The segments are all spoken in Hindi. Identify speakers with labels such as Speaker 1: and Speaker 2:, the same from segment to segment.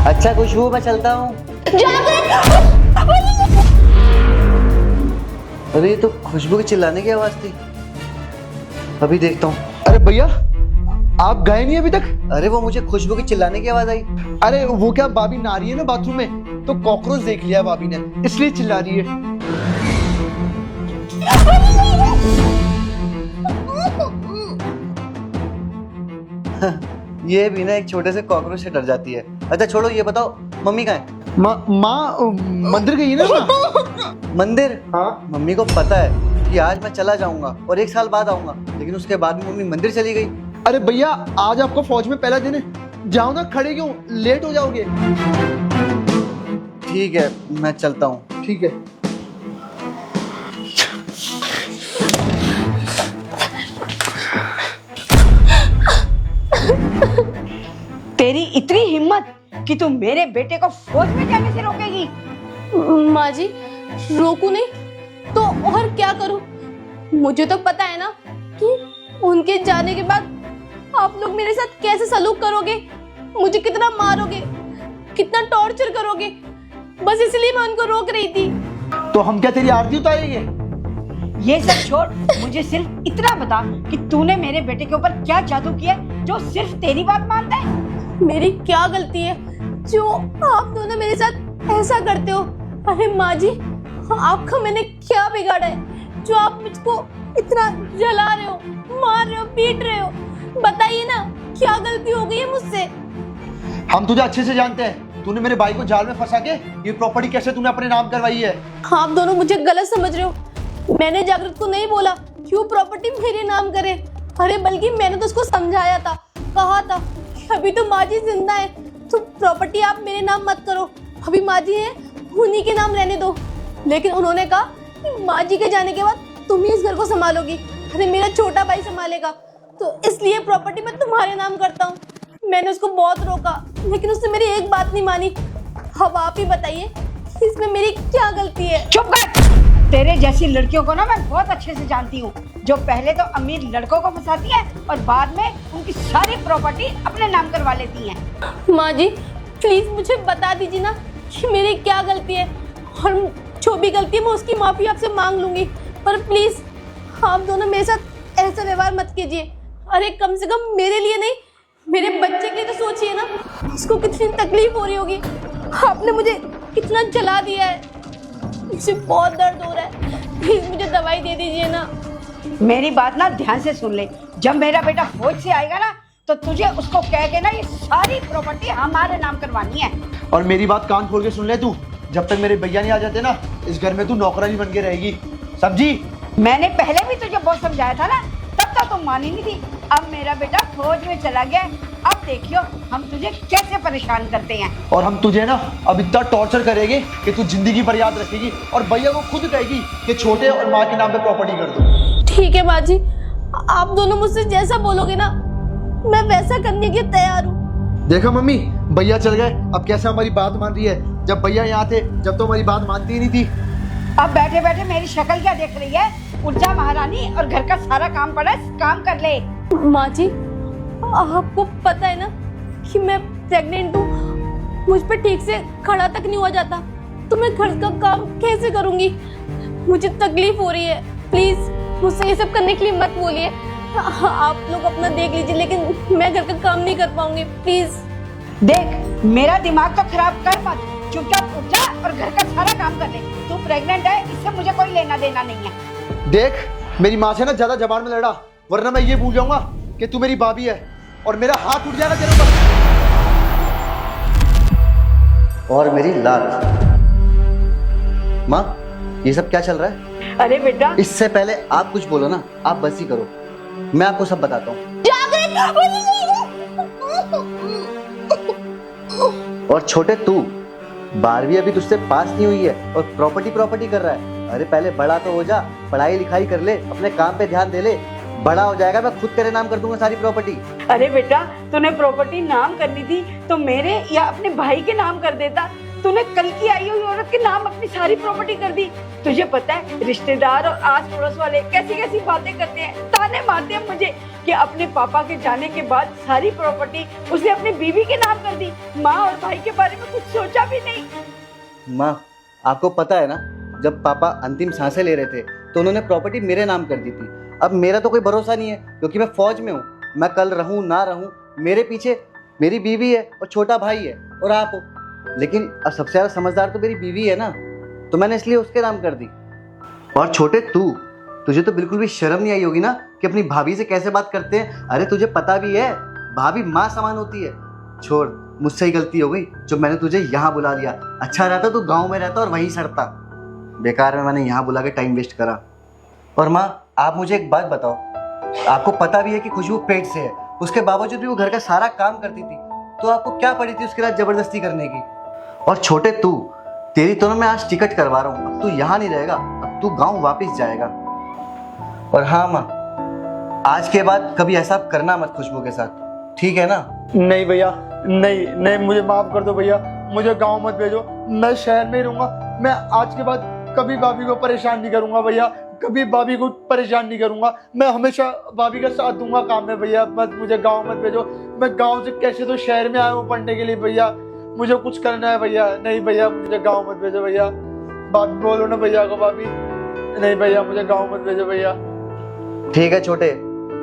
Speaker 1: अच्छा खुशबू, मैं चलता हूँ। अरे ये तो खुशबू की चिल्लाने की आवाज थी। अभी देखता हूँ।
Speaker 2: अरे भैया, आप गए नहीं अभी तक?
Speaker 1: अरे वो मुझे खुशबू की चिल्लाने की आवाज आई।
Speaker 2: अरे वो क्या, भाभी नहा रही है ना बाथरूम में, तो कॉकरोच देख लिया भाभी ने, इसलिए चिल्ला रही है।
Speaker 1: ये भी ना एक छोटे से कॉकरोच से डर जाती है। अच्छा छोड़ो, ये बताओ मम्मी कहाँ है?
Speaker 2: माँ मंदिर गई है ना माँ।
Speaker 1: मंदिर?
Speaker 2: हाँ।
Speaker 1: मम्मी को पता है कि आज मैं चला जाऊंगा और 1 साल बाद आऊंगा, लेकिन उसके बाद में मम्मी मंदिर चली गई।
Speaker 2: अरे भैया, आज आपको फौज में पहला दिन है, जाओ ना, खड़े क्यों, लेट हो जाओगे।
Speaker 1: ठीक है, मैं चलता हूँ।
Speaker 2: ठीक है।
Speaker 3: तेरी इतनी हिम्मत कि तू मेरे बेटे को फौज में जाने से रोकेगी?
Speaker 4: माँ जी, रोकू नहीं तो और क्या करूं? मुझे तो पता है ना कि उनके जाने के बाद आप लोग मेरे साथ कैसे सलूक करोगे, मुझे कितना मारोगे, कितना टॉर्चर करोगे। बस इसलिए मैं उनको रोक रही थी।
Speaker 2: तो हम क्या तेरी आरती उतारेंगे?
Speaker 3: ये सब छोड़, मुझे सिर्फ इतना बता कि तूने मेरे बेटे के ऊपर क्या जादू किया जो सिर्फ तेरी बात मानता है?
Speaker 4: मेरी क्या गलती है जो आप दोनों मेरे साथ ऐसा करते हो? अरे माँ जी, आपका मैंने क्या बिगाड़ा है जो आप मुझको इतना जला रहे हो, मार रहे हो, पीट रहे हो? बताइए ना, क्या गलती हो गई है मुझसे?
Speaker 2: हम तुझे अच्छे से जानते हैं, तूने मेरे भाई को जाल में फंसा के ये प्रॉपर्टी कैसे तूने अपने नाम करवाई है।
Speaker 4: आप दोनों मुझे गलत समझ रहे हो। मैंने जागृत को नहीं बोला कि वो प्रॉपर्टी मेरे नाम करे। अरे बल्कि मैंने तो उसको समझाया था, कहा था कि अभी तो माँ जी जिंदा है तो प्रॉपर्टी आप मेरे नाम मत करो, अभी माँ जी है उन्हीं के नाम रहने दो। लेकिन उन्होंने कहा कि माँ जी के जाने के बाद तुम ही इस घर को संभालोगी, अरे मेरा छोटा भाई संभालेगा, तो इसलिए प्रॉपर्टी मैं तुम्हारे नाम करता हूँ। मैंने उसको बहुत रोका, लेकिन उसने मेरी एक बात नहीं मानी। अब आप ही बताइए इसमें मेरी क्या गलती है?
Speaker 3: चुप कर। तेरे जैसी लड़कियों को ना मैं बहुत अच्छे से जानती हूँ, जो पहले तो अमीर लड़कों को फंसाती है और बाद में उनकी सारी प्रॉपर्टी अपने नाम करवा लेती हैं।
Speaker 4: माँ जी प्लीज मुझे बता दीजिए ना कि मेरी क्या गलती है, और जो भी गलती है मैं उसकी माफी आपसे मांग लूंगी, पर प्लीज आप दोनों मेरे साथ ऐसा व्यवहार मत कीजिए। अरे कम से कम मेरे लिए नहीं, मेरे बच्चे के लिए तो सोचिए ना, उसको कितनी तकलीफ हो रही होगी। आपने मुझे कितना जला दिया है, मुझे बहुत दर्द हो रहा है, प्लीज मुझे दवाई दे दीजिए ना।
Speaker 3: मेरी बात ना ध्यान से सुन ले, जब मेरा बेटा फौज से आएगा ना तो तुझे उसको कह के ना ये सारी प्रॉपर्टी हमारे नाम करवानी है। और
Speaker 2: मेरी बात कान खोल के सुन ले तू, जब तक मेरे भैया नहीं आ जाते ना, इस घर में तू नौकरानी बन के रहेगी, समझी?
Speaker 3: मैंने पहले भी तुझे बहुत समझाया था ना, तब तो तुम मानी नहीं थी। अब मेरा बेटा फौज में चला गया, अब देखियो हम तुझे कैसे परेशान करते हैं।
Speaker 2: और हम तुझे ना अब इतना टॉर्चर करेंगे कि तू जिंदगी भर याद रखेगी, और भैया को खुद कहेगी कि छोटे और माँ के नाम पे प्रॉपर्टी कर दो।
Speaker 4: ठीक है माँ जी, आप दोनों मुझसे जैसा बोलोगे ना मैं वैसा करने के लिए तैयार हूँ।
Speaker 2: देखा मम्मी, भैया चल गए, अब कैसे हमारी बात मान रही है। जब भैया यहाँ थे जब तो हमारी बात मानती ही नहीं थी।
Speaker 3: अब बैठे बैठे मेरी शक्ल क्या देख रही है? उठ जा महारानी और घर का सारा काम पड़ा है, काम कर ले।
Speaker 4: माँ जी आपको पता है ना कि मैं प्रेग्नेंट हूँ, मुझ पे ठीक से खड़ा तक नहीं हुआ जाता, तो मैं घर का काम कैसे करूँगी? मुझे तकलीफ हो रही है, प्लीज मुझसे ये सब करने के लिए मत बोलिए। आप लोग अपना देख लीजिए, लेकिन मैं घर का काम नहीं कर पाऊंगी, प्लीज।
Speaker 3: देख मेरा दिमाग तो खराब कर मत, चुपचाप उठ जा और घर का सारा काम कर ले। तू प्रेग्नेंट है, इससे मुझे कोई लेना देना नहीं है।
Speaker 2: देख मेरी माँ से ना ज्यादा जबान में लड़ा, वरना मैं ये भूल जाऊंगा कि तू मेरी भाभी है और मेरा हाथ उठ जाएगा तेरे ऊपर।
Speaker 1: और मेरी लात। माँ ये सब क्या चल रहा है?
Speaker 3: अरे बेटा,
Speaker 1: इससे पहले आप कुछ बोलो ना, आप बस ही करो, मैं आपको सब बताता हूँ। और छोटे तू, 12वीं अभी तुझसे पास नहीं हुई है और प्रॉपर्टी कर रहा है। अरे पहले बड़ा तो हो जा, पढ़ाई लिखाई कर ले, अपने काम पे ध्यान दे ले, बड़ा हो जाएगा मैं खुद तेरे नाम कर दूंगा सारी प्रॉपर्टी।
Speaker 3: अरे बेटा, तूने प्रॉपर्टी नाम करनी थी तो मेरे या अपने भाई के नाम कर देता, तूने कल की आई हुई औरत के नाम अपनी सारी प्रॉपर्टी कर दी। तुझे पता है रिश्तेदार और आस पड़ोस वाले कैसी कैसी बातें करते हैं, ताने मारते हैं मुझे कि अपने पापा के जाने के बाद सारी प्रॉपर्टी उसने अपनी बीवी के नाम कर दी। माँ और भाई के बारे में कुछ सोचा भी नहीं।
Speaker 1: माँ, आपको पता है ना, जब पापा अंतिम सांसें ले रहे थे तो उन्होंने प्रॉपर्टी मेरे नाम कर दी थी। अब मेरा तो कोई भरोसा नहीं है क्योंकि मैं फौज में हूँ। मैं कल रहूँ ना रहूँ, मेरे पीछे मेरी बीवी है और छोटा भाई है और आप हो। लेकिन अब सबसे ज़्यादा समझदार तो मेरी बीवी है ना, तो मैंने इसलिए उसके नाम कर दी। और छोटे तुझे तो बिल्कुल भी शर्म नहीं आई होगी ना कि अपनी भाभी से कैसे बात करते हैं। अरे तुझे पता भी है भाभी माँ समान होती है। छोड़, मुझसे ही गलती हो गई जो मैंने तुझे यहाँ बुला लिया। अच्छा रहता तू गाँव में रहता और वहीं सड़ता। बेकार में मैंने यहाँ बुला के टाइम वेस्ट करा। और माँ, आप मुझे एक बात बताओ, आपको पता भी है कि खुशबू पेट से है, उसके बावजूद भी वो घर का सारा काम करती थी, तो आपको क्या पड़ी थी उसके साथ जबरदस्ती करने की। और छोटे तेरी तो ना मैं आज टिकट करवा रहा हूँ। अब तू यहाँ नहीं रहेगा, अब तू गांव वापस जाएगा। और हाँ माँ, आज के बाद कभी ऐसा करना मत खुशबू के साथ, ठीक है ना?
Speaker 2: नहीं भैया, नहीं, मुझे माफ कर दो भैया, मुझे गांव मत भेजो, मैं शहर में ही रहूंगा। मैं आज के बाद कभी भाभी को परेशान नहीं करूंगा भैया, कभी भाभी को परेशान नहीं करूंगा। मैं हमेशा भाभी का साथ दूंगा काम में भैया, मत मुझे गांव मत भेजो। मैं गांव से कैसे तो शहर में आया हूँ पढ़ने के लिए भैया, मुझे कुछ करना है भैया। नहीं भैया, मुझे गांव मत भेजो भैया। भाभी बोलो ना भैया को, भाभी नहीं भैया, मुझे गांव मत भेजो भैया।
Speaker 1: ठीक है छोटे,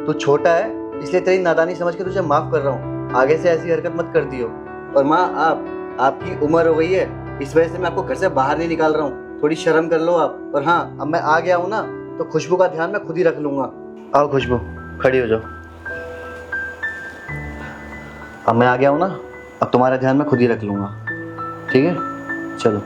Speaker 1: तू छोटा है इसलिए तेरी नादानी समझ के तुझे माफ कर रहा हूँ। आगे से ऐसी हरकत मत करती हो। और माँ, आपकी उम्र हो गई है, इस वजह से मैं आपको घर से बाहर नहीं निकाल रहा हूँ। थोड़ी शर्म कर लो आप। और हाँ, अब मैं आ गया हूँ ना, तो खुशबू का ध्यान मैं खुद ही रख लूंगा। आओ खुशबू, खड़ी हो जाओ। अब मैं आ गया हूँ ना, अब तुम्हारा ध्यान मैं खुद ही रख लूंगा, ठीक है? चलो।